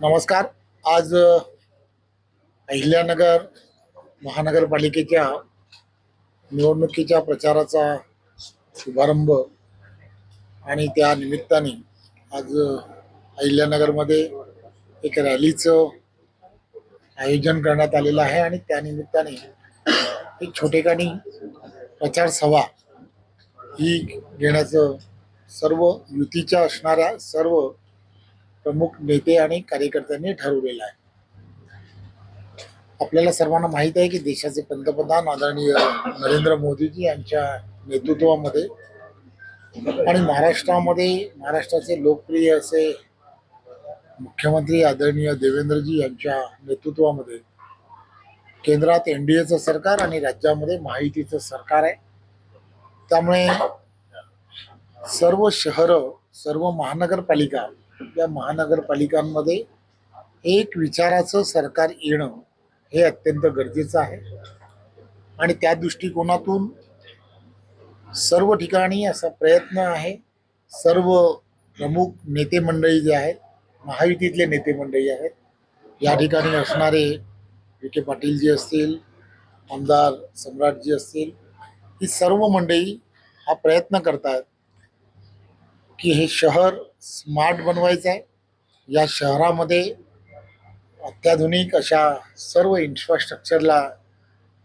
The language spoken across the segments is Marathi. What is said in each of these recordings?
नमस्कार. आज अहिल्यानगर महानगरपालिकेच्या निवडणुकीच्या प्रचाराचा शुभारंभ आणि त्या निमित्ताने आज अहिल्यानगरमध्ये एक रॅलीचं आयोजन करण्यात आलेलं आहे आणि त्या निमित्ताने एक छोटेखानी प्रचार सभा ही घेण्याचं सर्व युतीच्या असणाऱ्या सर्व प्रमुख नेते आणि कार्यकर्त्यांनी ठरवलेलं आहे. आपल्याला सर्वांना माहीत आहे की देशाचे पंतप्रधान आदरणीय नरेंद्र मोदीजी यांच्या नेतृत्वामध्ये आणि महाराष्ट्राचे लोकप्रिय असे मुख्यमंत्री आदरणीय देवेंद्रजी यांच्या नेतृत्वामध्ये केंद्रात एनडीएचं सरकार आणि राज्यामध्ये महायुतीचं सरकार आहे. त्यामुळे सर्व शहरं, सर्व महानगरपालिका, या महानगरपालिकांमध्ये एक विचाराचं सरकार येणं हे अत्यंत गरजेचं आहे आणि त्या दृष्टिकोनातून सर्व ठिकाणी असा प्रयत्न आहे. सर्व प्रमुख नेते मंडळी जे आहेत, महायुतीतले नेते मंडळी आहेत, या ठिकाणी असणारे विखे पाटीलजी असतील, आमदार सम्राटजी असतील, ही सर्व मंडळी हा प्रयत्न करतात की हे शहर स्मार्ट बनवायचं आहे. या शहरामध्ये अत्याधुनिक अशा सर्व इन्फ्रास्ट्रक्चरला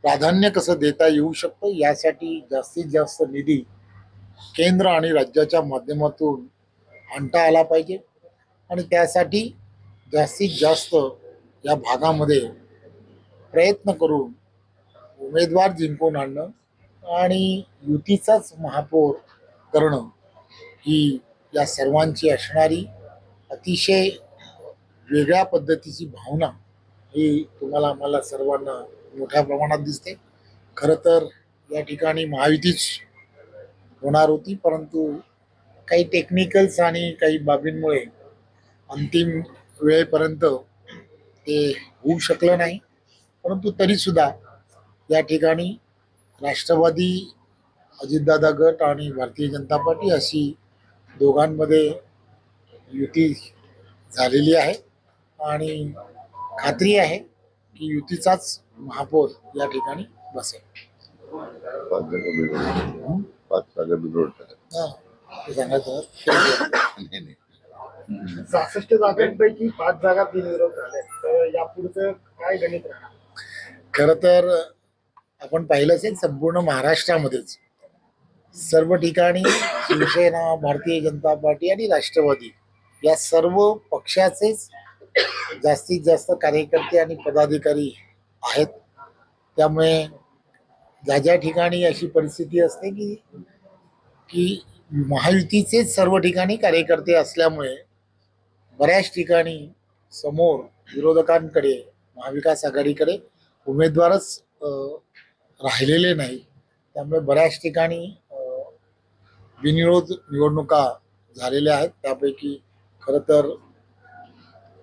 प्राधान्य कसं देता येऊ शकतं, यासाठी जास्तीत जास्त निधी केंद्र आणि राज्याच्या माध्यमातून आणता आला पाहिजे आणि त्यासाठी जास्तीत जास्त या भागामध्ये प्रयत्न करून उमेदवार जिंकून आणणं आणि युतीचाच महापौर करणं ही या सर्वांची असणारी अतिशय वेगळ्या पद्धतीची भावना ही तुम्हाला आम्हाला सर्वांना मोठ्या प्रमाणात दिसते. खरं तर या ठिकाणी महायुतीच होणार होती, परंतु काही टेक्निकल्स आणि काही बाबींमुळे अंतिम वेळेपर्यंत ते होऊ शकलं नाही. परंतु तरीसुद्धा या ठिकाणी राष्ट्रवादी, अजितदादा गट आणि भारतीय जनता पार्टी अशी दोघांमध्ये युती झालेली आहे आणि खात्री आहे की युतीचाच महापौर या ठिकाणी बसेल. सांगायचं 66 जागांपैकी 5 जागा बिनविरोध झाल्या, तर यापुढचं काय गणित राहणार? खरं तर आपण पाहिलं असेल संपूर्ण महाराष्ट्रामध्येच सर्व ठिकाणी शिवसेना, भारतीय जनता पार्टी आणि राष्ट्रवादी या सर्व पक्षाचेच जास्तीत जास्त कार्यकर्ते आणि पदाधिकारी आहेत. त्यामुळे ज्या ज्या ठिकाणी अशी परिस्थिती असते की की महायुतीचेच सर्व ठिकाणी कार्यकर्ते असल्यामुळे बऱ्याच ठिकाणी समोर विरोधकांकडे, महाविकास आघाडीकडे उमेदवारच राहिलेले नाही. त्यामुळे बऱ्याच ठिकाणी बिनविरोध निवडणुका झालेल्या आहेत. त्यापैकी खरं तर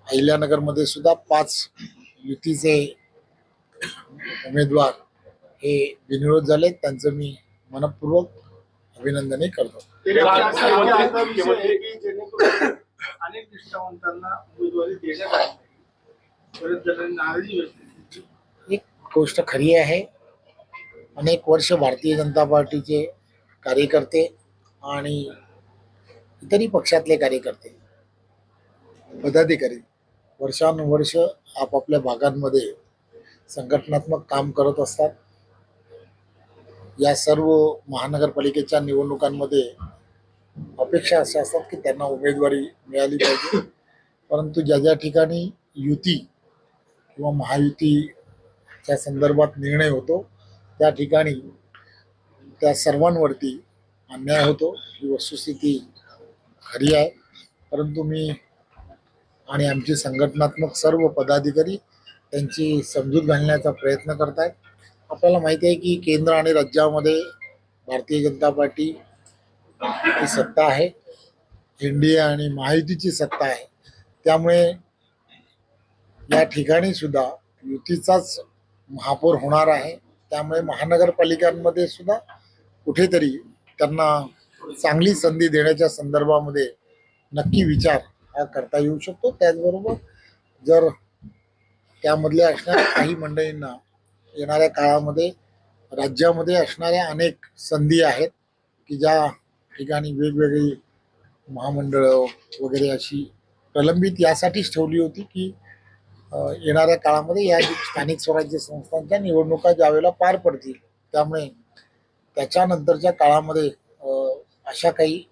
अहिल्यानगरमध्ये सुद्धा 5 युतीचे उमेदवार हे बिनविरोध झाले. त्यांचं मी मनपूर्वक अभिनंदनही करतो. अनेक निष्ठावंतांना उमेदवारी देण्यात आली, एक गोष्ट खरी आहे, अनेक वर्ष भारतीय जनता पार्टीचे कार्यकर्ते आणि इतरही पक्षातले कार्यकर्ते, पदाधिकारी वर्षानुवर्ष आपापल्या भागांमध्ये संघटनात्मक काम करत असतात. या सर्व महानगरपालिकेच्या निवडणुकांमध्ये अपेक्षा अशा असतात की त्यांना उमेदवारी मिळाली पाहिजे. परंतु ज्या ज्या ठिकाणी युती किंवा महायुतीच्या संदर्भात निर्णय होतो त्या ठिकाणी त्या सर्वांवरती अन्याय होतो. ही वस्तुस्थिती खरी आहे. परंतु मी आणि आमचे संघटनात्मक सर्व पदाधिकारी त्यांची समजूत घालण्याचा प्रयत्न करत आहेत. आपल्याला माहिती आहे की केंद्र आणि राज्यामध्ये भारतीय जनता पार्टी ही सत्ता आहे, एनडीए आणि महायुतीची सत्ता आहे. त्यामुळे या ठिकाणी सुद्धा युतीचाच महापौर होणार आहे. त्यामुळे महानगरपालिकांमध्ये सुद्धा कुठेतरी त्यांना चांगली संधी देण्याच्या संदर्भामध्ये नक्की विचार हा करता येऊ शकतो. त्याचबरोबर जर त्यामधल्या असणाऱ्या काही मंडळींना येणाऱ्या काळामध्ये राज्यामध्ये असणाऱ्या अनेक संधी आहेत की ज्या ठिकाणी वेगवेगळी महामंडळं वगैरे अशी प्रलंबित यासाठीच ठेवली होती की येणाऱ्या काळामध्ये या स्थानिक स्वराज्य संस्थांच्या निवडणुका ज्यावेळेला पार पडतील त्यामुळे त्याच्यानंतरच्या काळामध्ये अशा काही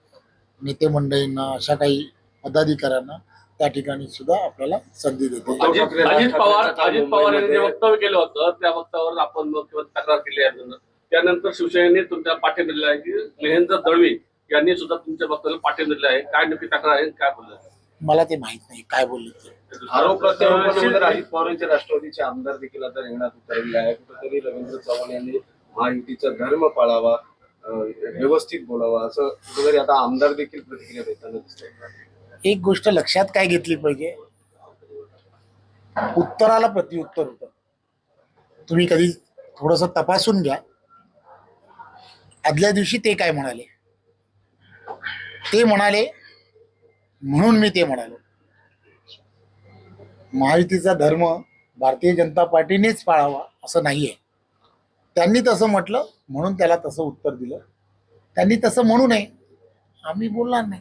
नेते मंडळींना अशा काही पदाधिकाऱ्यांना त्या ठिकाणी सुद्धा आपल्याला संधी देते. अजित पवार यांनी जे वक्तव्य केलं होतं त्या वक्तव्यावर आपण मुख्यमंत्री तक्रार केली आहे. त्यानंतर शिवसेनेने तुमच्या पाठिंबा दिला आहे की महेंद्र दळवी यांनी सुद्धा तुमच्या वक्तव्याला पाठिंबा दिला आहे. काय नक्की तक्रार आहे, काय बोललं? मला ते माहित नाही काय बोलले ते. आरोप प्रत्यारोपानंतर अजित पवारांचे राष्ट्रवादीचे आमदार देखील आता रिंगणात उतरलेले आहे. कुठेतरी रवींद्र चव्हाण यांनी महायुतीचा धर्म पाळावा, व्यवस्थित बोलावा, असं कुठेतरी आता आमदार देखील प्रतिक्रिया देताना दिसत आहेत. एक गोष्ट लक्षात काय घेतली पाहिजे, उत्तराला प्रत्युत्तर होतं. तुम्ही कधी थोडस तपासून घ्या. आदल्या दिवशी ते काय म्हणाले, ते म्हणाले म्हणून मी ते म्हणालो. महायुतीचा धर्म भारतीय जनता पार्टीनेच पाळावा असं नाहीये. त्यांनी तसं म्हटलं म्हणून त्याला तसं उत्तर दिलं. त्यांनी तसं म्हणू नये आम्ही बोलणार नाही.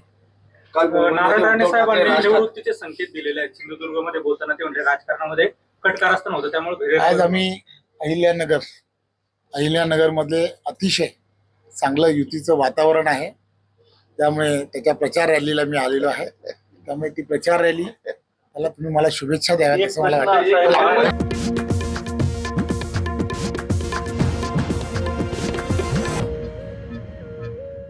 काल नारायण राणे साहेबांनी राजकारण- निवृत्तीचे संकेत दिलेले आहेत. सिंधुदुर्गमध्ये बोलताना ते म्हणजे राजकारणामध्ये कटकारस्थान होतं, त्यामुळे आज आम्ही अहिल्यानगर मधले अतिशय चांगलं युतीचं वातावरण आहे. त्यामुळे त्याच्या प्रचार रॅलीला मी आलेलो आहे. त्यामुळे ती प्रचार रॅली त्याला तुम्ही मला शुभेच्छा द्याव्यात असं मला वाटतं.